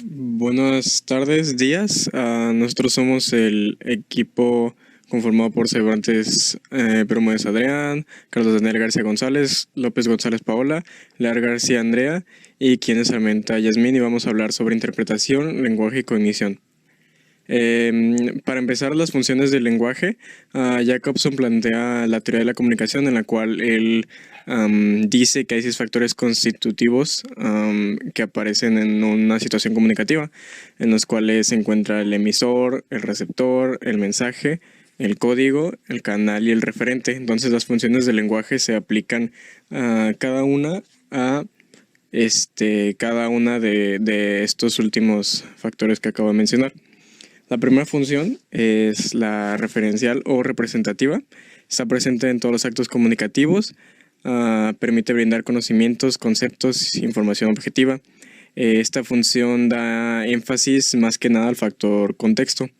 Buenas tardes, días. Nosotros somos el equipo conformado por Cervantes Bermúdez Adrián, Carlos Daniel García González, López González Paola, Lear García Andrea y quien es Almenta Yasmín, y vamos a hablar sobre interpretación, lenguaje y cognición. Para empezar, las funciones del lenguaje, Jacobson plantea la teoría de la comunicación, en la cual él dice que hay 6 factores constitutivos que aparecen en una situación comunicativa, en los cuales se encuentra el emisor, el receptor, el mensaje, el código, el canal y el referente. Entonces las funciones del lenguaje se aplican a cada una de estos últimos factores que acabo de mencionar. La primera función es la referencial o representativa. Está presente en todos los actos comunicativos. Permite brindar conocimientos, conceptos, información objetiva. Esta función da énfasis más que nada al factor contexto.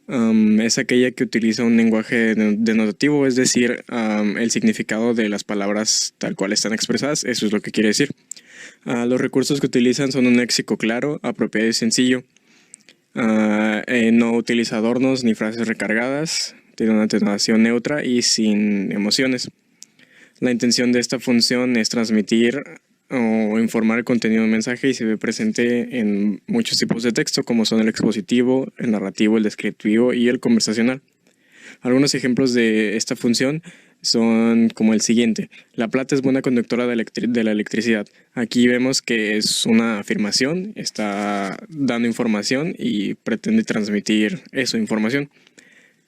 Es aquella que utiliza un lenguaje denotativo, es decir, el significado de las palabras tal cual están expresadas. Eso es lo que quiere decir. Los recursos que utilizan son un léxico claro, apropiado y sencillo. No utiliza adornos ni frases recargadas, tiene una atenuación neutra y sin emociones. La intención de esta función es transmitir o informar el contenido del mensaje, y se ve presente en muchos tipos de texto, como son el expositivo, el narrativo, el descriptivo y el conversacional. Algunos ejemplos de esta función son como el siguiente: la plata es buena conductora de la electricidad. Aquí vemos que es una afirmación, está dando información y pretende transmitir eso, información.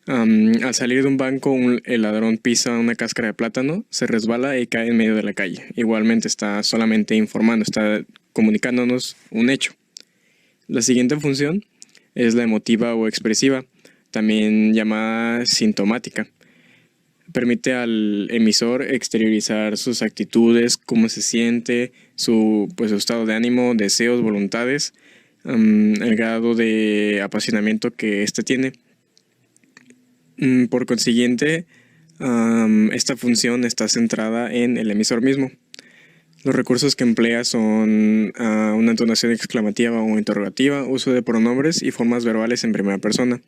Al salir de un banco, el ladrón pisa una cáscara de plátano, se resbala y cae en medio de la calle. Igualmente está solamente informando, está comunicándonos un hecho. La siguiente función es la emotiva o expresiva, también llamada sintomática. Permite al emisor exteriorizar sus actitudes, cómo se siente, su estado de ánimo, deseos, voluntades, el grado de apasionamiento que éste tiene. Por consiguiente, esta función está centrada en el emisor mismo. Los recursos que emplea son una entonación exclamativa o interrogativa, uso de pronombres y formas verbales en primera persona.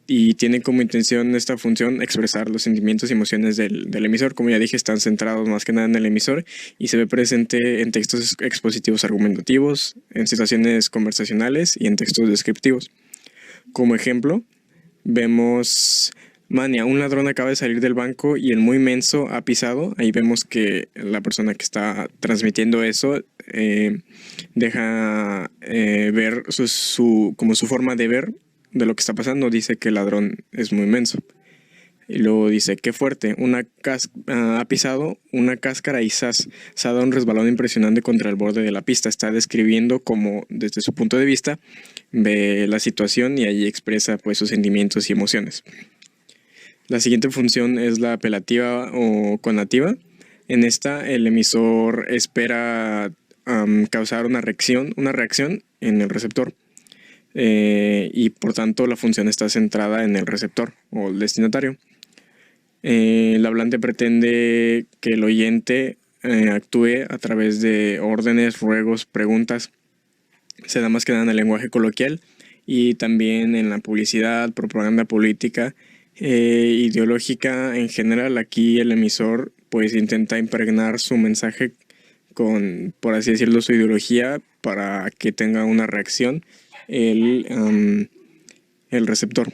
Y tiene como intención esta función expresar los sentimientos y emociones del emisor. Como ya dije, están centrados más que nada en el emisor y se ve presente en textos expositivos argumentativos, en situaciones conversacionales y en textos descriptivos. Como ejemplo, vemos: Mania, un ladrón acaba de salir del banco y el muy menso ha pisado. Ahí vemos que la persona que está transmitiendo eso deja ver como su forma de ver de lo que está pasando. Dice que el ladrón es muy menso. Y luego dice: qué fuerte, ha pisado una cáscara y se ha dado un resbalón impresionante contra el borde de la pista. Está describiendo como desde su punto de vista ve la situación, y allí expresa pues sus sentimientos y emociones. La siguiente función es la apelativa o conativa. En esta, el emisor espera causar una reacción en el receptor. Y por tanto la función está centrada en el receptor o el destinatario. El hablante pretende que el oyente actúe a través de órdenes, ruegos, preguntas. Se da más que nada en el lenguaje coloquial y también en la publicidad, propaganda política, ideológica en general. Aquí el emisor pues intenta impregnar su mensaje con, por así decirlo, su ideología, para que tenga una reacción el receptor.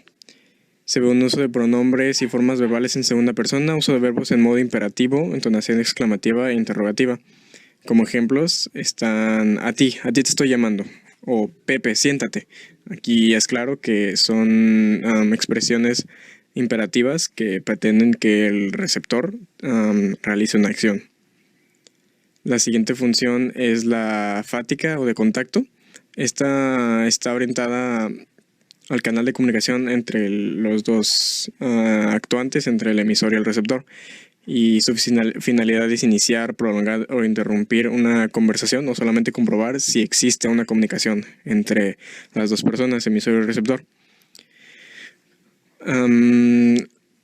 Se ve un uso de pronombres y formas verbales en segunda persona, uso de verbos en modo imperativo, entonación exclamativa e interrogativa. Como ejemplos están: a ti te estoy llamando, o Pepe, siéntate. Aquí es claro que son expresiones imperativas que pretenden que el receptor realice una acción. La siguiente función es la fática o de contacto. Esta está orientada al canal de comunicación entre los dos actuantes, entre el emisor y el receptor. Y su finalidad es iniciar, prolongar o interrumpir una conversación, o solamente comprobar si existe una comunicación entre las dos personas, emisor y receptor.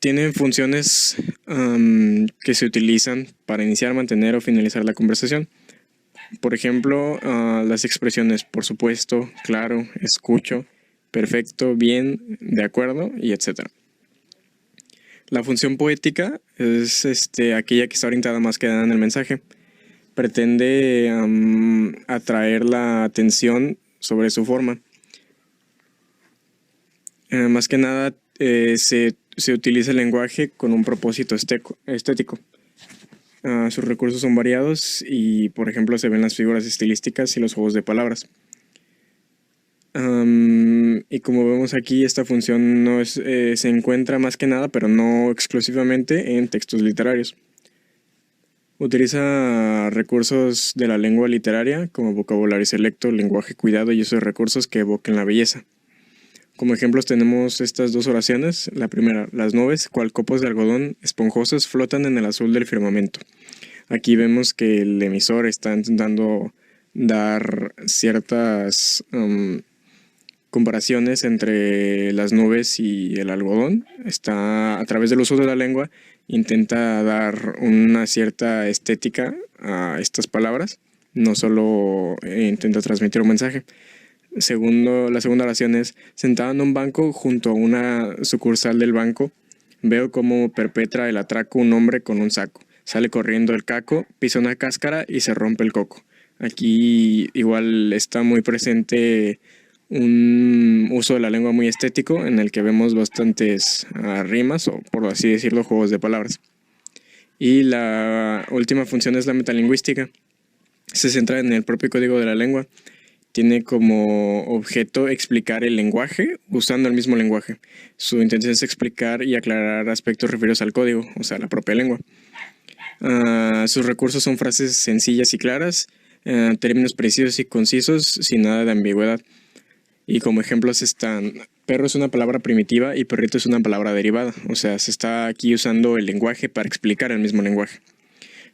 Tienen funciones que se utilizan para iniciar, mantener o finalizar la conversación. Por ejemplo, las expresiones por supuesto, claro, escucho, perfecto, bien, de acuerdo y etcétera. La función poética es aquella que está orientada más que nada en el mensaje. Pretende atraer la atención sobre su forma. Más que nada se utiliza el lenguaje con un propósito estético. Sus recursos son variados y, por ejemplo, se ven las figuras estilísticas y los juegos de palabras. Y como vemos aquí, esta función no se encuentra más que nada, pero no exclusivamente, en textos literarios. Utiliza recursos de la lengua literaria como vocabulario selecto, lenguaje cuidado y esos recursos que evoquen la belleza. Como ejemplos tenemos estas dos oraciones. La primera: las nubes, cual copos de algodón esponjosos, flotan en el azul del firmamento. Aquí vemos que el emisor está intentando dar ciertas comparaciones entre las nubes y el algodón. Está, a través del uso de la lengua, intenta dar una cierta estética a estas palabras, no solo intenta transmitir un mensaje. La segunda oración es: sentado en un banco junto a una sucursal del banco, veo cómo perpetra el atraco un hombre con un saco. Sale corriendo el caco, pisa una cáscara y se rompe el coco. Aquí igual está muy presente un uso de la lengua muy estético, en el que vemos bastantes rimas, o por así decirlo, juegos de palabras. Y la última función es la metalingüística. Se centra en el propio código de la lengua. Tiene como objeto explicar el lenguaje usando el mismo lenguaje. Su intención es explicar y aclarar aspectos referidos al código, o sea, la propia lengua. Sus recursos son frases sencillas y claras, términos precisos y concisos, sin nada de ambigüedad. Y como ejemplos están: perro es una palabra primitiva y perrito es una palabra derivada. O sea, se está aquí usando el lenguaje para explicar el mismo lenguaje.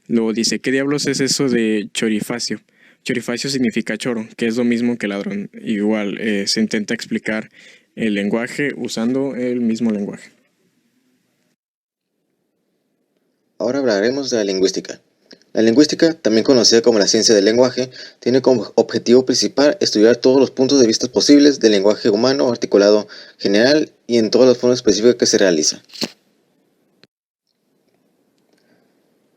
Luego dice: ¿qué diablos es eso de chorifacio? Chorifacio significa choro, que es lo mismo que ladrón. Igual, se intenta explicar el lenguaje usando el mismo lenguaje. Ahora hablaremos de la lingüística. La lingüística, también conocida como la ciencia del lenguaje, tiene como objetivo principal estudiar todos los puntos de vista posibles del lenguaje humano articulado general y en todas las formas específicas que se realiza.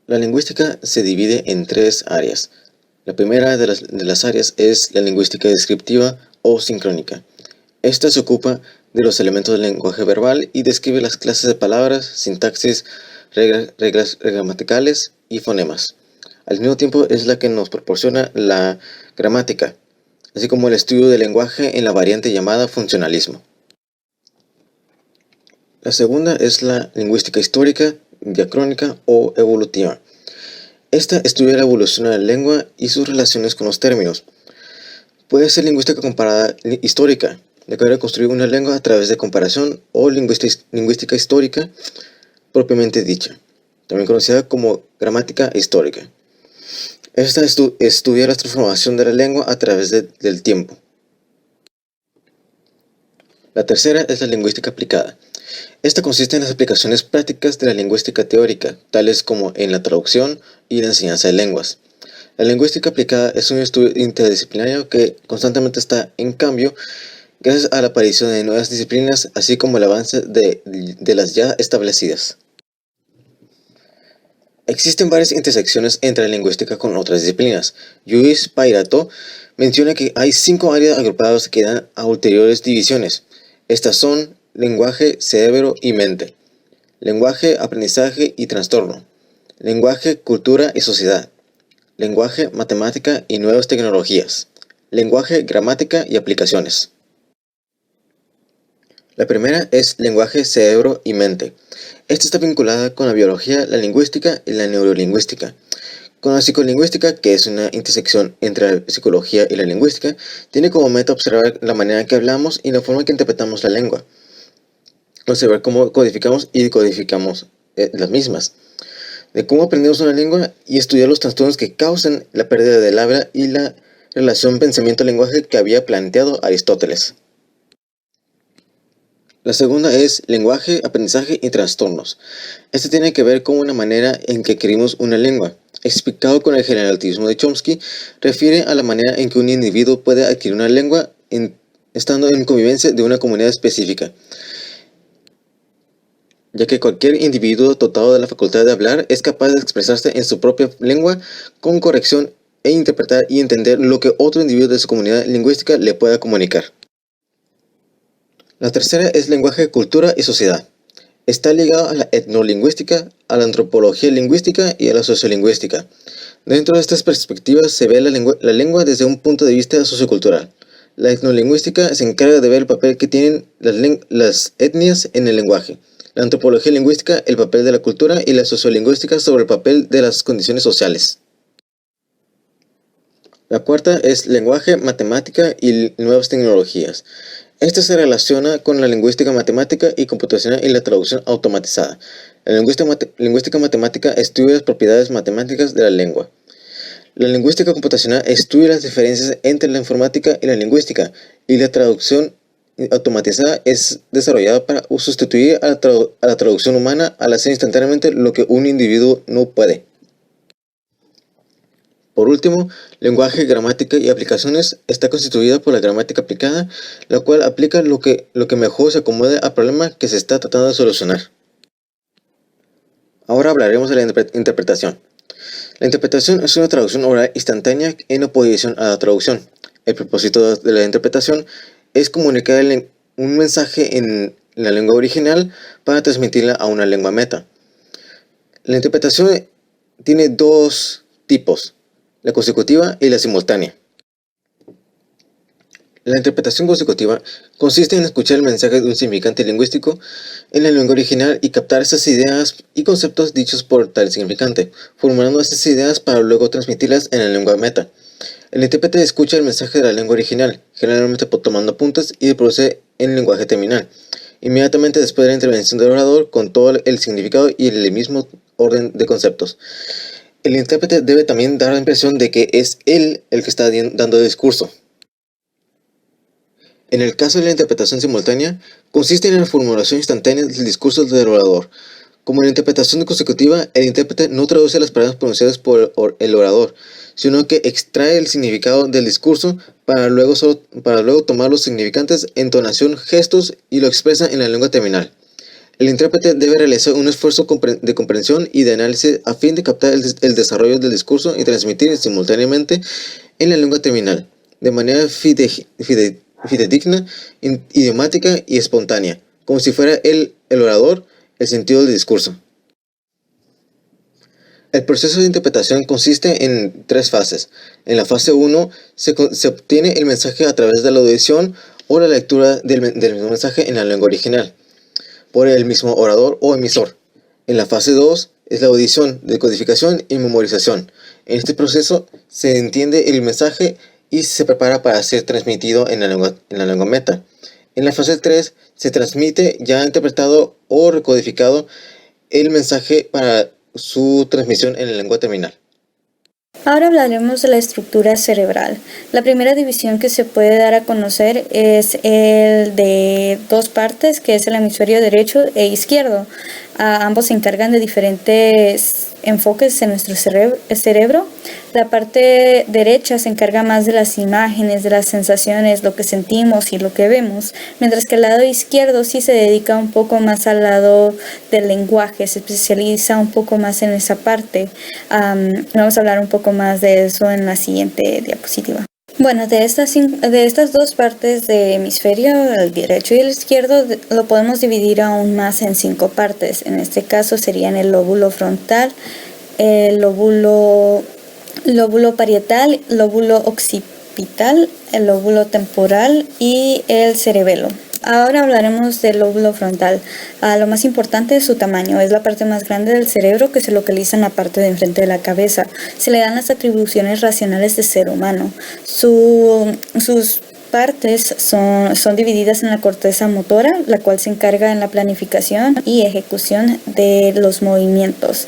La lingüística se divide en tres áreas. La primera de las áreas es la lingüística descriptiva o sincrónica. Esta se ocupa de los elementos del lenguaje verbal y describe las clases de palabras, sintaxis, reglas gramaticales y fonemas. Al mismo tiempo es la que nos proporciona la gramática, así como el estudio del lenguaje en la variante llamada funcionalismo. La segunda es la lingüística histórica, diacrónica o evolutiva. Esta estudia la evolución de la lengua y sus relaciones con los términos. Puede ser lingüística comparada histórica, de que construir una lengua a través de comparación, o lingüística histórica propiamente dicha, también conocida como gramática histórica. Esta estudia la transformación de la lengua a través del tiempo. La tercera es la lingüística aplicada. Esta consiste en las aplicaciones prácticas de la lingüística teórica, tales como en la traducción y la enseñanza de lenguas. La lingüística aplicada es un estudio interdisciplinario que constantemente está en cambio gracias a la aparición de nuevas disciplinas, así como el avance de las ya establecidas. Existen varias intersecciones entre la lingüística con otras disciplinas. Lluís Pairato menciona que hay 5 áreas agrupadas que dan a ulteriores divisiones. Estas son lenguaje, cerebro y mente, lenguaje, aprendizaje y trastorno, lenguaje, cultura y sociedad, lenguaje, matemática y nuevas tecnologías, lenguaje, gramática y aplicaciones. La primera es lenguaje, cerebro y mente. Esta está vinculada con la biología, la lingüística y la neurolingüística. Con la psicolingüística, que es una intersección entre la psicología y la lingüística, tiene como meta observar la manera en que hablamos y la forma en que interpretamos la lengua. Observar cómo codificamos y decodificamos las mismas. De cómo aprendemos una lengua y estudiar los trastornos que causan la pérdida del habla y la relación pensamiento-lenguaje que había planteado Aristóteles. La segunda es lenguaje, aprendizaje y trastornos. Este tiene que ver con una manera en que adquirimos una lengua. Explicado con el generalismo de Chomsky, refiere a la manera en que un individuo puede adquirir una lengua estando en convivencia de una comunidad específica, ya que cualquier individuo dotado de la facultad de hablar es capaz de expresarse en su propia lengua con corrección e interpretar y entender lo que otro individuo de su comunidad lingüística le pueda comunicar. La tercera es lenguaje, cultura y sociedad. Está ligado a la etnolingüística, a la antropología lingüística y a la sociolingüística. Dentro de estas perspectivas se ve la lengua desde un punto de vista sociocultural. La etnolingüística se encarga de ver el papel que tienen las etnias en el lenguaje. La antropología lingüística, el papel de la cultura, y la sociolingüística sobre el papel de las condiciones sociales. La cuarta es lenguaje, matemática y nuevas tecnologías. Esta se relaciona con la lingüística matemática y computacional y la traducción automatizada. La lingüística matemática estudia las propiedades matemáticas de la lengua. La lingüística computacional estudia las diferencias entre la informática y la lingüística, y la traducción automatizada es desarrollada para sustituir a la traducción humana al hacer instantáneamente lo que un individuo no puede. Por último, lenguaje, gramática y aplicaciones está constituida por la gramática aplicada, la cual aplica lo que mejor se acomode al problema que se está tratando de solucionar. Ahora hablaremos de la interpretación. La interpretación es una traducción oral instantánea en oposición a la traducción. El propósito de la interpretación es comunicar un mensaje en la lengua original para transmitirla a una lengua meta. La interpretación tiene dos tipos: la consecutiva y la simultánea. La interpretación consecutiva consiste en escuchar el mensaje de un significante lingüístico en la lengua original y captar esas ideas y conceptos dichos por tal significante, formulando esas ideas para luego transmitirlas en la lengua meta. El intérprete escucha el mensaje de la lengua original, generalmente tomando apuntes, y reproduce en el lenguaje terminal, inmediatamente después de la intervención del orador, con todo el significado y el mismo orden de conceptos. El intérprete debe también dar la impresión de que es él el que está dando el discurso. En el caso de la interpretación simultánea, consiste en la formulación instantánea del discurso del orador. Como en la interpretación consecutiva, el intérprete no traduce las palabras pronunciadas por el orador, sino que extrae el significado del discurso para luego tomar los significantes, entonación, gestos y lo expresa en la lengua terminal. El intérprete debe realizar un esfuerzo de comprensión y de análisis a fin de captar el desarrollo del discurso y transmitir simultáneamente en la lengua terminal, de manera fidedigna, idiomática y espontánea, como si fuera el orador el sentido del discurso. El proceso de interpretación consiste en tres fases. En la fase 1 se obtiene el mensaje a través de la audición o la lectura del mismo mensaje en la lengua original por el mismo orador o emisor. En la fase 2 es la audición, decodificación y memorización. En este proceso se entiende el mensaje y se prepara para ser transmitido en la lengua meta. En la fase 3 se transmite ya interpretado o recodificado el mensaje para su transmisión en la lengua terminal. Ahora hablaremos de la estructura cerebral. La primera división que se puede dar a conocer es el de dos partes, que es el hemisferio derecho e izquierdo. Ambos se encargan de diferentes enfoques en nuestro cerebro. La parte derecha se encarga más de las imágenes, de las sensaciones, lo que sentimos y lo que vemos, mientras que el lado izquierdo sí se dedica un poco más al lado del lenguaje, se especializa un poco más en esa parte. Vamos a hablar un poco más de eso en la siguiente diapositiva. Bueno, de estas dos partes de hemisferio, el derecho y el izquierdo, lo podemos dividir aún más en 5 partes. En este caso serían el lóbulo frontal, el lóbulo parietal, lóbulo occipital, el lóbulo temporal y el cerebelo. Ahora hablaremos del lóbulo frontal. Lo más importante es su tamaño. Es la parte más grande del cerebro que se localiza en la parte de enfrente de la cabeza. Se le dan las atribuciones racionales de ser humano. Sus partes son divididas en la corteza motora, la cual se encarga en la planificación y ejecución de los movimientos.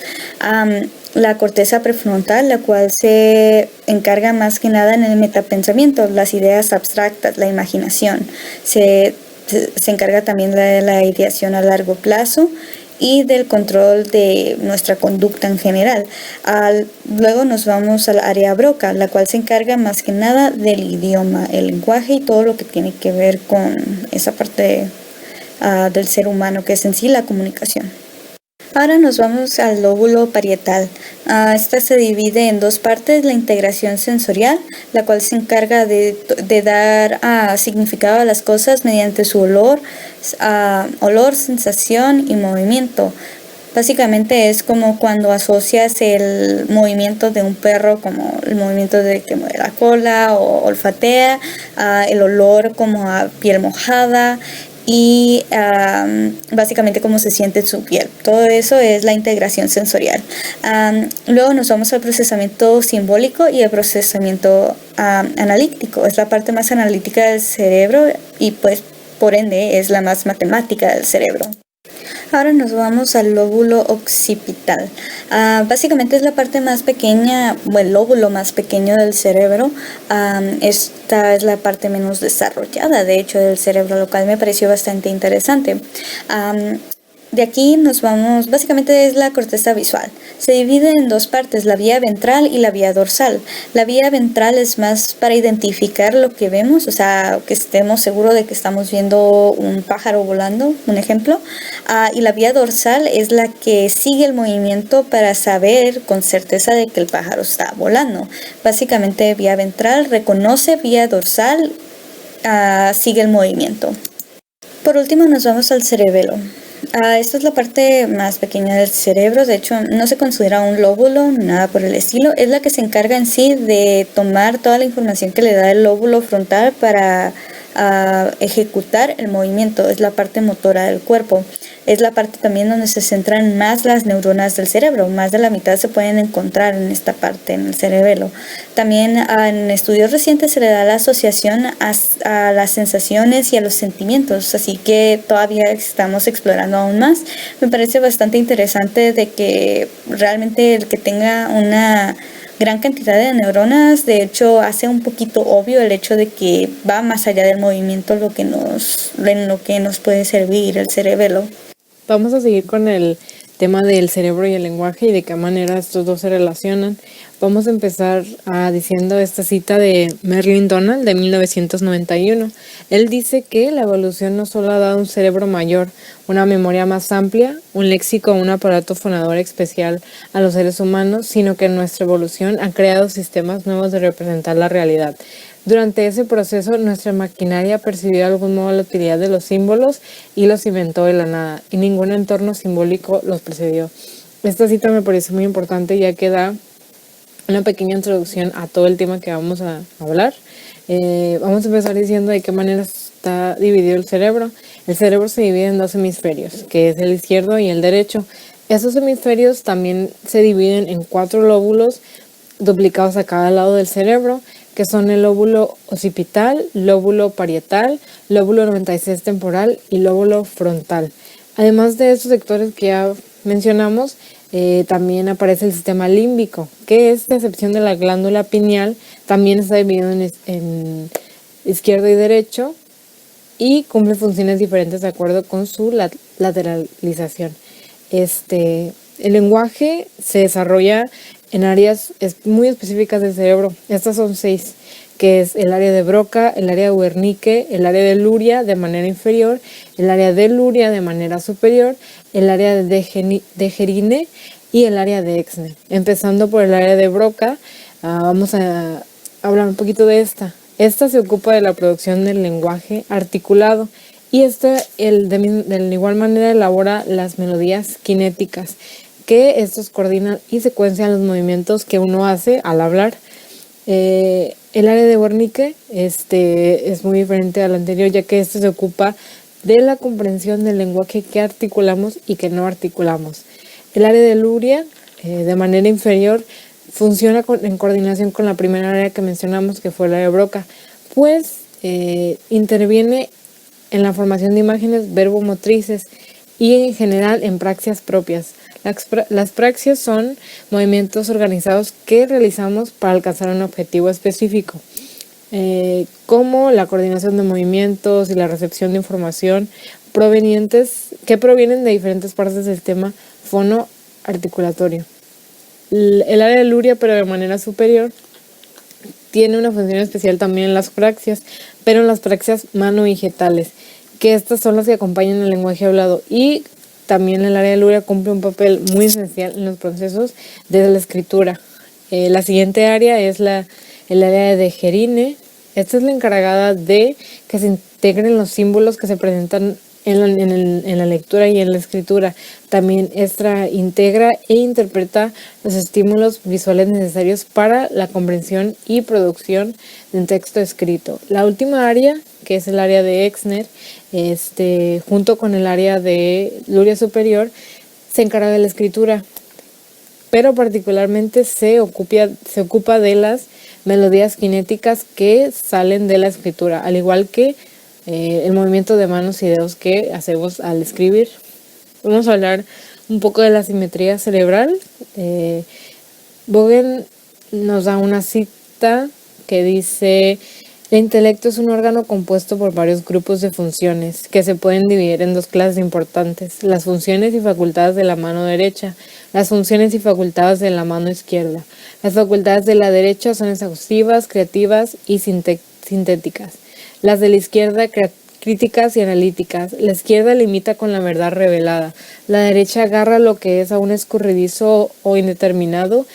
La corteza prefrontal, la cual se encarga más que nada en el metapensamiento, las ideas abstractas, la imaginación. Se se encarga también de la ideación a largo plazo y del control de nuestra conducta en general. Luego nos vamos al área Broca, la cual se encarga más que nada del idioma, el lenguaje y todo lo que tiene que ver con esa parte del ser humano, que es en sí la comunicación. Ahora nos vamos al lóbulo parietal. Esta se divide en dos partes: la integración sensorial, la cual se encarga de dar significado a las cosas mediante su olor, sensación y movimiento. Básicamente es como cuando asocias el movimiento de un perro, como el movimiento de que mueve la cola o olfatea, el olor como a piel mojada, y básicamente cómo se siente en su piel. Todo eso es la integración sensorial. Luego nos vamos al procesamiento simbólico y el procesamiento analítico. Es la parte más analítica del cerebro y pues por ende es la más matemática del cerebro. Ahora nos vamos al lóbulo occipital. Básicamente es la parte más pequeña, o el lóbulo más pequeño del cerebro. Esta es la parte menos desarrollada, de hecho, del cerebro, lo cual me pareció bastante interesante. De aquí nos vamos, básicamente es la corteza visual. Se divide en dos partes, la vía ventral y la vía dorsal. La vía ventral es más para identificar lo que vemos, o sea, que estemos seguros de que estamos viendo un pájaro volando, un ejemplo. Y la vía dorsal es la que sigue el movimiento para saber con certeza de que el pájaro está volando. Básicamente vía ventral reconoce, vía dorsal sigue el movimiento. Por último nos vamos al cerebelo. Esta es la parte más pequeña del cerebro, de hecho no se considera un lóbulo, nada por el estilo. Es la que se encarga en sí de tomar toda la información que le da el lóbulo frontal para ejecutar el movimiento. Es la parte motora del cuerpo. Es la parte también donde se centran más las neuronas del cerebro. Más de la mitad se pueden encontrar en esta parte, en el cerebelo. También en estudios recientes se le da la asociación a las sensaciones y a los sentimientos, así que todavía estamos explorando aún más. Me parece bastante interesante de que realmente el que tenga una gran cantidad de neuronas, de hecho, hace un poquito obvio el hecho de que va más allá del movimiento en lo que nos puede servir el cerebelo. Vamos a seguir con el tema del cerebro y el lenguaje y de qué manera estos dos se relacionan. Vamos a empezar diciendo esta cita de Merlin Donald de 1991. Él dice que la evolución no solo ha dado un cerebro mayor, una memoria más amplia, un léxico, un aparato fonador especial a los seres humanos, sino que nuestra evolución ha creado sistemas nuevos de representar la realidad. Durante ese proceso, nuestra maquinaria percibió de algún modo la utilidad de los símbolos y los inventó de la nada, y ningún entorno simbólico los precedió. Esta cita me parece muy importante ya que da una pequeña introducción a todo el tema que vamos a hablar. Vamos a empezar diciendo de qué manera está dividido el cerebro. El cerebro se divide en dos hemisferios, que es el izquierdo y el derecho. Esos hemisferios también se dividen en 4 lóbulos duplicados a cada lado del cerebro, que son el lóbulo occipital, lóbulo parietal, lóbulo 96 temporal y lóbulo frontal. Además de estos sectores que ya mencionamos, también aparece el sistema límbico, que es, a excepción de la glándula pineal, también está dividido en izquierdo y derecho y cumple funciones diferentes de acuerdo con su lateralización. El lenguaje se desarrolla en áreas muy específicas del cerebro. Estas son 6, que es el área de Broca, el área de Wernicke, el área de Luria de manera inferior, el área de Luria de manera superior, el área de Dejerine y el área de Exner. Empezando por el área de Broca, vamos a hablar un poquito de esta. Esta se ocupa de la producción del lenguaje articulado y de igual manera elabora las melodías cinéticas, que estos coordinan y secuencian los movimientos que uno hace al hablar. El área de Wernicke es muy diferente al anterior, ya que se ocupa de la comprensión del lenguaje que articulamos y que no articulamos. El área de Luria, de manera inferior, funciona en coordinación con la primera área que mencionamos, que fue el área de Broca, pues interviene en la formación de imágenes verbomotrices y en general en praxias propias. Las praxias son movimientos organizados que realizamos para alcanzar un objetivo específico. como la coordinación de movimientos y la recepción de información que provienen de diferentes partes del sistema fonoarticulatorio. El área de Luria, pero de manera superior, tiene una función especial también en las praxias, pero en las praxias mano-ingetales, que estas son las que acompañan el lenguaje hablado, y también el área de Luria cumple un papel muy esencial en los procesos de la escritura. La siguiente área es el área de Dejerine. Esta es la encargada de que se integren los símbolos que se presentan en la lectura y en la escritura. También esta integra e interpreta los estímulos visuales necesarios para la comprensión y producción de un texto escrito. La última área, que es el área de Exner, junto con el área de Luria Superior, se encarga de la escritura, pero particularmente se ocupa de las melodías cinéticas que salen de la escritura, al igual que el movimiento de manos y dedos que hacemos al escribir. Vamos a hablar un poco de la simetría cerebral. Bogen nos da una cita que dice: el intelecto es un órgano compuesto por varios grupos de funciones que se pueden dividir en dos clases importantes: las funciones y facultades de la mano derecha, las funciones y facultades de la mano izquierda. Las facultades de la derecha son exhaustivas, creativas y sintéticas. Las de la izquierda, críticas y analíticas. La izquierda limita con la verdad revelada. La derecha agarra lo que es aún escurridizo o indeterminado.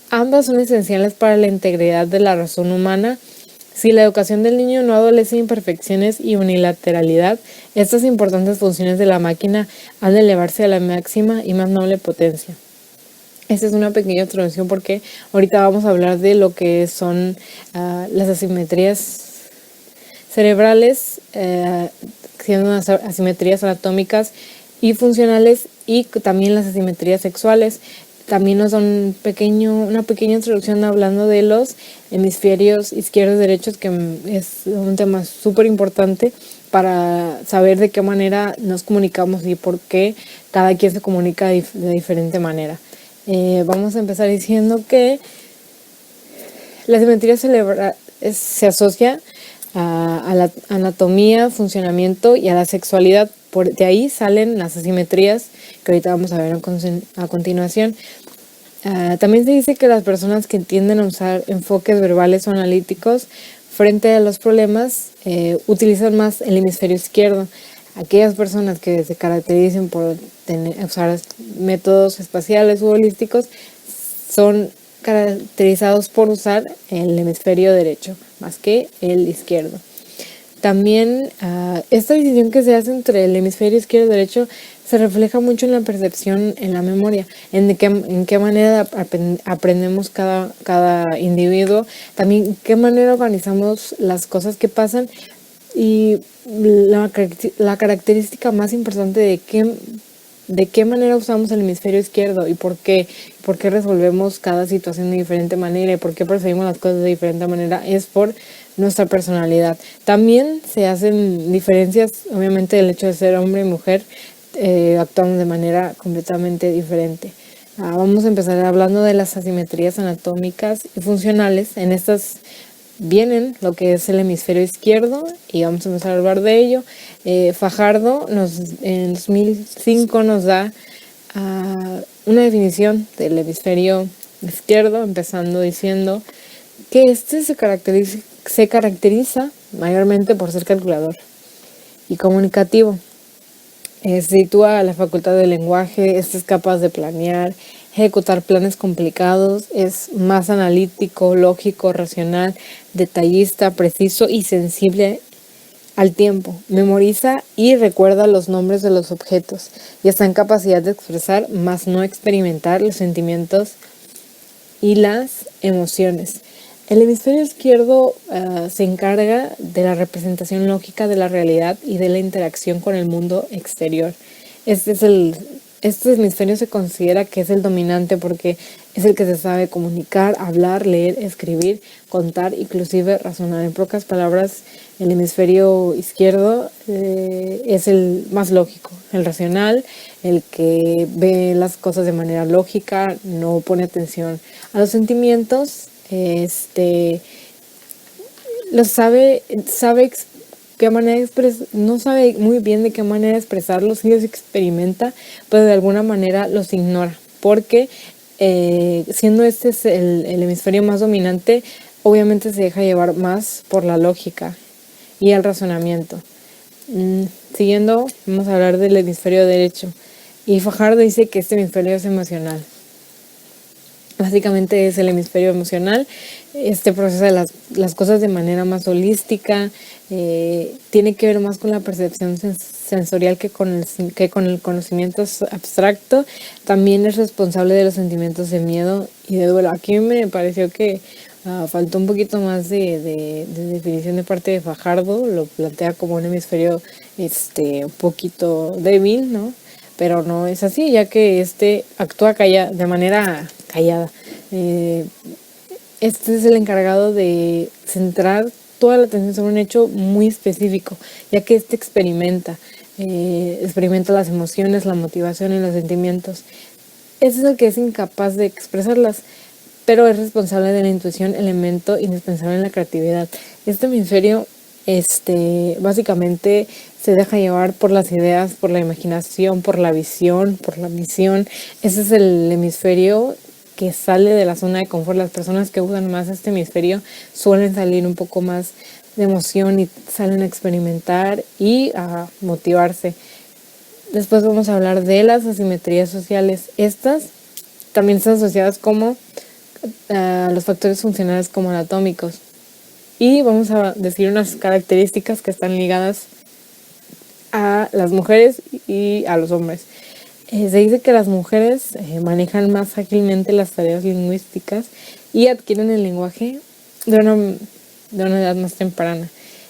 Ambas son esenciales para la integridad de la razón humana. Si la educación del niño no adolece de imperfecciones y unilateralidad, estas importantes funciones de la máquina han de elevarse a la máxima y más noble potencia. Esta es una pequeña introducción porque ahorita vamos a hablar de lo que son las asimetrías cerebrales, siendo asimetrías anatómicas y funcionales, y también las asimetrías sexuales. También nos da una pequeña introducción hablando de los hemisferios izquierdos y derechos, que es un tema súper importante para saber de qué manera nos comunicamos y por qué cada quien se comunica de diferente manera. Vamos a empezar diciendo que la asimetría cerebral se asocia a la anatomía, funcionamiento y a la sexualidad. De ahí salen las asimetrías que ahorita vamos a ver a continuación. También se dice que las personas que tienden a usar enfoques verbales o analíticos frente a los problemas utilizan más el hemisferio izquierdo. Aquellas personas que se caractericen por usar métodos espaciales u holísticos son caracterizados por usar el hemisferio derecho más que el izquierdo. También esta decisión que se hace entre el hemisferio izquierdo y derecho se refleja mucho en la percepción, en la memoria, en qué manera aprendemos cada individuo, también en qué manera organizamos las cosas que pasan, y la característica más importante de qué manera usamos el hemisferio izquierdo y por qué resolvemos cada situación de diferente manera y por qué percibimos las cosas de diferente manera, es por nuestra personalidad. También se hacen diferencias, obviamente, del hecho de ser hombre y mujer, actuamos de manera completamente diferente. Vamos a empezar hablando de las asimetrías anatómicas y funcionales. En estas vienen lo que es el hemisferio izquierdo y vamos a empezar a hablar de ello. Fajardo en 2005 nos da una definición del hemisferio izquierdo, empezando diciendo que este se caracteriza mayormente por ser calculador y comunicativo. Se sitúa la facultad del lenguaje, es capaz de planear, ejecutar planes complicados, es más analítico, lógico, racional, detallista, preciso y sensible al tiempo. Memoriza y recuerda los nombres de los objetos y está en capacidad de expresar, más no experimentar, los sentimientos y las emociones. El hemisferio izquierdo se encarga de la representación lógica de la realidad y de la interacción con el mundo exterior. Este hemisferio se considera que es el dominante porque es el que se sabe comunicar, hablar, leer, escribir, contar, inclusive razonar. En pocas palabras, el hemisferio izquierdo es el más lógico, el racional, el que ve las cosas de manera lógica, no pone atención a los sentimientos. lo no sabe muy bien de qué manera expresarlos, sí los experimenta, pero de alguna manera los ignora, porque siendo este es el hemisferio más dominante, obviamente se deja llevar más por la lógica y el razonamiento. Siguiendo, vamos a hablar del hemisferio derecho. Y Fajardo dice que este hemisferio es emocional. Básicamente es el hemisferio emocional. Este procesa las cosas de manera más holística. Tiene que ver más con la percepción sensorial que con el conocimiento abstracto. También es responsable de los sentimientos de miedo y de duelo. Aquí me pareció que faltó un poquito más de definición de parte de Fajardo. Lo plantea como un hemisferio un poquito débil, ¿no? Pero no es así, ya que actúa de manera callada. Este es el encargado de centrar toda la atención sobre un hecho muy específico, ya que experimenta las emociones, la motivación y los sentimientos. Ese es el que es incapaz de expresarlas, pero es responsable de la intuición, elemento indispensable en la creatividad. Este hemisferio básicamente se deja llevar por las ideas, por la imaginación, por la visión, por la misión. Ese es el hemisferio que sale de la zona de confort. Las personas que usan más este hemisferio suelen salir un poco más de emoción y salen a experimentar y a motivarse. Después vamos a hablar de las asimetrías sociales. Estas también están asociadas como los factores funcionales como anatómicos. Y vamos a decir unas características que están ligadas a las mujeres y a los hombres. Se dice que las mujeres manejan más ágilmente las tareas lingüísticas y adquieren el lenguaje de una edad más temprana.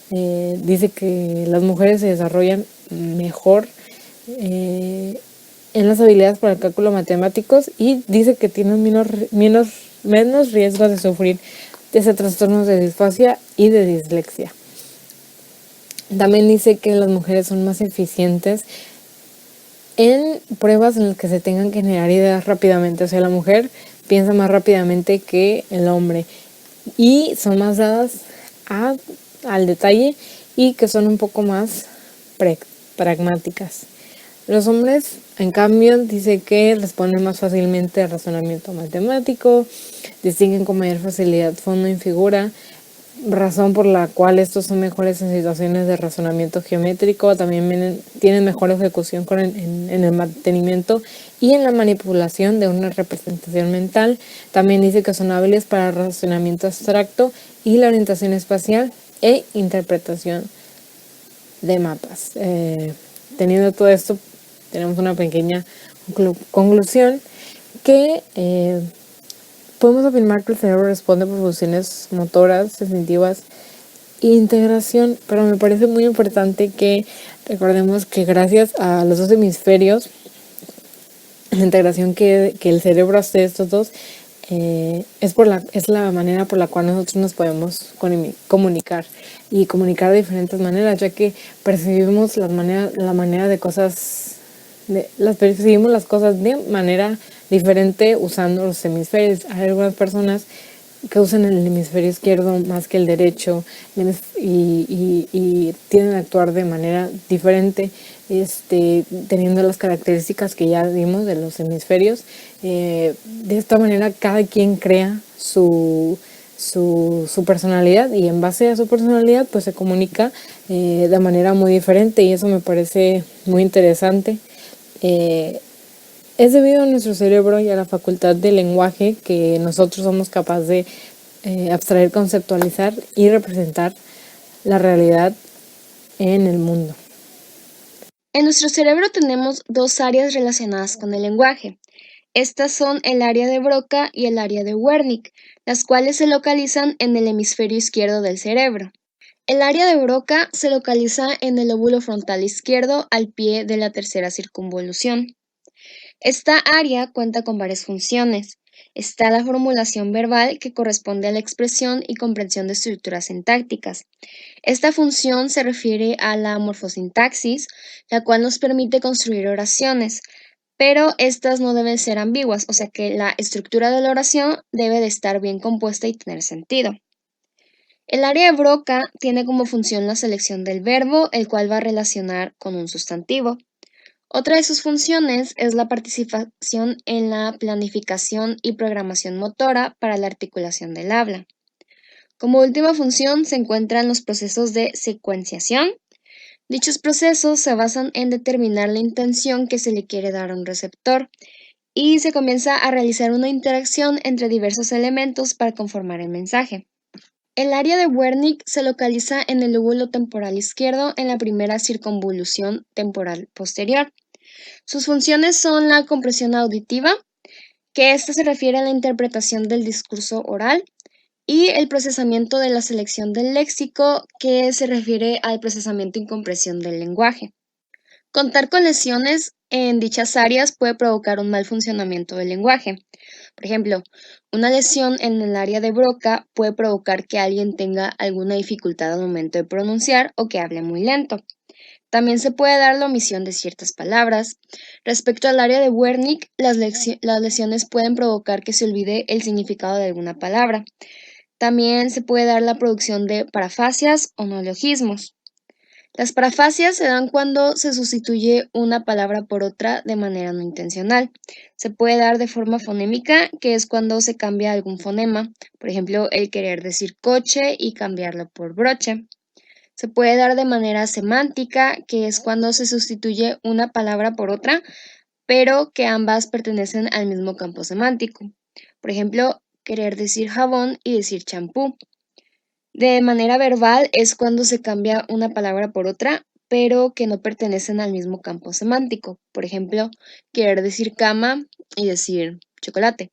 Dice que las mujeres se desarrollan mejor en las habilidades para el cálculo matemáticos y dice que tienen menos riesgos de sufrir de trastornos de disfasia y de dislexia. También dice que las mujeres son más eficientes en pruebas en las que se tengan que generar ideas rápidamente. O sea, la mujer piensa más rápidamente que el hombre y son más dadas al detalle y que son un poco más pragmáticas. Los hombres, en cambio, dice que responden más fácilmente al razonamiento matemático, distinguen con mayor facilidad fondo y figura, razón por la cual estos son mejores en situaciones de razonamiento geométrico. También tienen mejor ejecución en el mantenimiento y en la manipulación de una representación mental. También dice que son hábiles para el razonamiento abstracto y la orientación espacial e interpretación de mapas. Teniendo todo esto, tenemos una pequeña conclusión que podemos afirmar que el cerebro responde por funciones motoras, sensitivas e integración, pero me parece muy importante que recordemos que gracias a los dos hemisferios, la integración que el cerebro hace de estos dos, es la manera por la cual nosotros nos podemos comunicar y comunicar de diferentes maneras, ya que percibimos la manera de cosas, percibimos las cosas de manera diferente usando los hemisferios. Hay algunas personas que usan el hemisferio izquierdo más que el derecho y tienden a actuar de manera diferente, teniendo las características que ya vimos de los hemisferios. De esta manera cada quien crea su personalidad y en base a su personalidad pues se comunica de manera muy diferente y eso me parece muy interesante. Es debido a nuestro cerebro y a la facultad del lenguaje que nosotros somos capaces de abstraer, conceptualizar y representar la realidad en el mundo. En nuestro cerebro tenemos dos áreas relacionadas con el lenguaje. Estas son el área de Broca y el área de Wernicke, las cuales se localizan en el hemisferio izquierdo del cerebro. El área de Broca se localiza en el lóbulo frontal izquierdo al pie de la tercera circunvolución. Esta área cuenta con varias funciones. Está la formulación verbal, que corresponde a la expresión y comprensión de estructuras sintácticas. Esta función se refiere a la morfosintaxis, la cual nos permite construir oraciones, pero estas no deben ser ambiguas, o sea que la estructura de la oración debe de estar bien compuesta y tener sentido. El área de Broca tiene como función la selección del verbo, el cual va a relacionar con un sustantivo. Otra de sus funciones es la participación en la planificación y programación motora para la articulación del habla. Como última función se encuentran los procesos de secuenciación. Dichos procesos se basan en determinar la intención que se le quiere dar a un receptor y se comienza a realizar una interacción entre diversos elementos para conformar el mensaje. El área de Wernicke se localiza en el lóbulo temporal izquierdo en la primera circunvolución temporal posterior. Sus funciones son la compresión auditiva, que ésta se refiere a la interpretación del discurso oral, y el procesamiento de la selección del léxico, que se refiere al procesamiento y compresión del lenguaje. Contar con lesiones en dichas áreas puede provocar un mal funcionamiento del lenguaje. Por ejemplo, una lesión en el área de Broca puede provocar que alguien tenga alguna dificultad al momento de pronunciar o que hable muy lento. También se puede dar la omisión de ciertas palabras. Respecto al área de Wernicke, las lesiones pueden provocar que se olvide el significado de alguna palabra. También se puede dar la producción de parafasias o neologismos. Las parafasias se dan cuando se sustituye una palabra por otra de manera no intencional. Se puede dar de forma fonémica, que es cuando se cambia algún fonema, por ejemplo, el querer decir coche y cambiarlo por broche. Se puede dar de manera semántica, que es cuando se sustituye una palabra por otra, pero que ambas pertenecen al mismo campo semántico. Por ejemplo, querer decir jabón y decir champú. De manera verbal es cuando se cambia una palabra por otra, pero que no pertenecen al mismo campo semántico. Por ejemplo, querer decir cama y decir chocolate.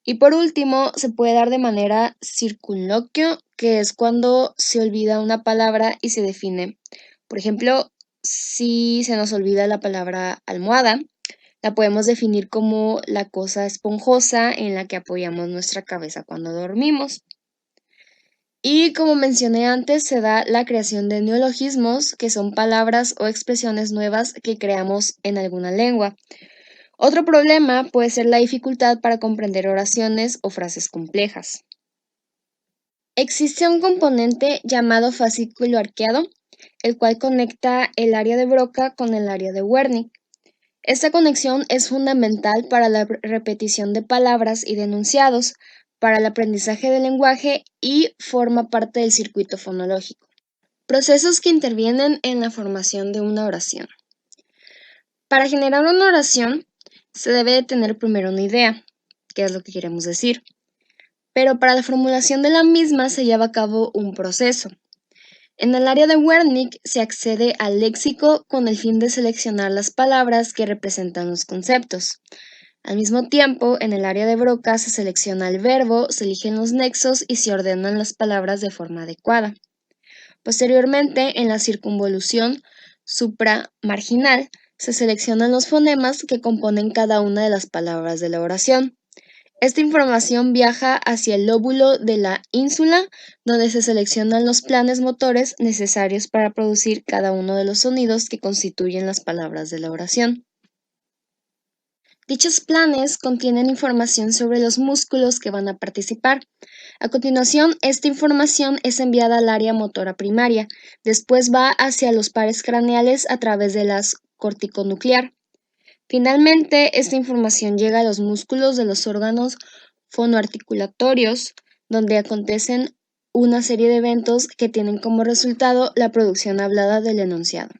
Y por último, se puede dar de manera circunloquio, que es cuando se olvida una palabra y se define. Por ejemplo, si se nos olvida la palabra almohada, la podemos definir como la cosa esponjosa en la que apoyamos nuestra cabeza cuando dormimos. Y como mencioné antes, se da la creación de neologismos, que son palabras o expresiones nuevas que creamos en alguna lengua. Otro problema puede ser la dificultad para comprender oraciones o frases complejas. Existe un componente llamado fascículo arqueado, el cual conecta el área de Broca con el área de Wernicke. Esta conexión es fundamental para la repetición de palabras y de enunciados, para el aprendizaje del lenguaje y forma parte del circuito fonológico. Procesos que intervienen en la formación de una oración. Para generar una oración, se debe de tener primero una idea, qué es lo que queremos decir. Pero para la formulación de la misma se lleva a cabo un proceso. En el área de Wernicke se accede al léxico con el fin de seleccionar las palabras que representan los conceptos. Al mismo tiempo, en el área de Broca se selecciona el verbo, se eligen los nexos y se ordenan las palabras de forma adecuada. Posteriormente, en la circunvolución supramarginal, se seleccionan los fonemas que componen cada una de las palabras de la oración. Esta información viaja hacia el lóbulo de la ínsula, donde se seleccionan los planes motores necesarios para producir cada uno de los sonidos que constituyen las palabras de la oración. Dichos planes contienen información sobre los músculos que van a participar. A continuación, esta información es enviada al área motora primaria. Después va hacia los pares craneales a través de la corticonuclear. Finalmente, esta información llega a los músculos de los órganos fonoarticulatorios, donde acontecen una serie de eventos que tienen como resultado la producción hablada del enunciado.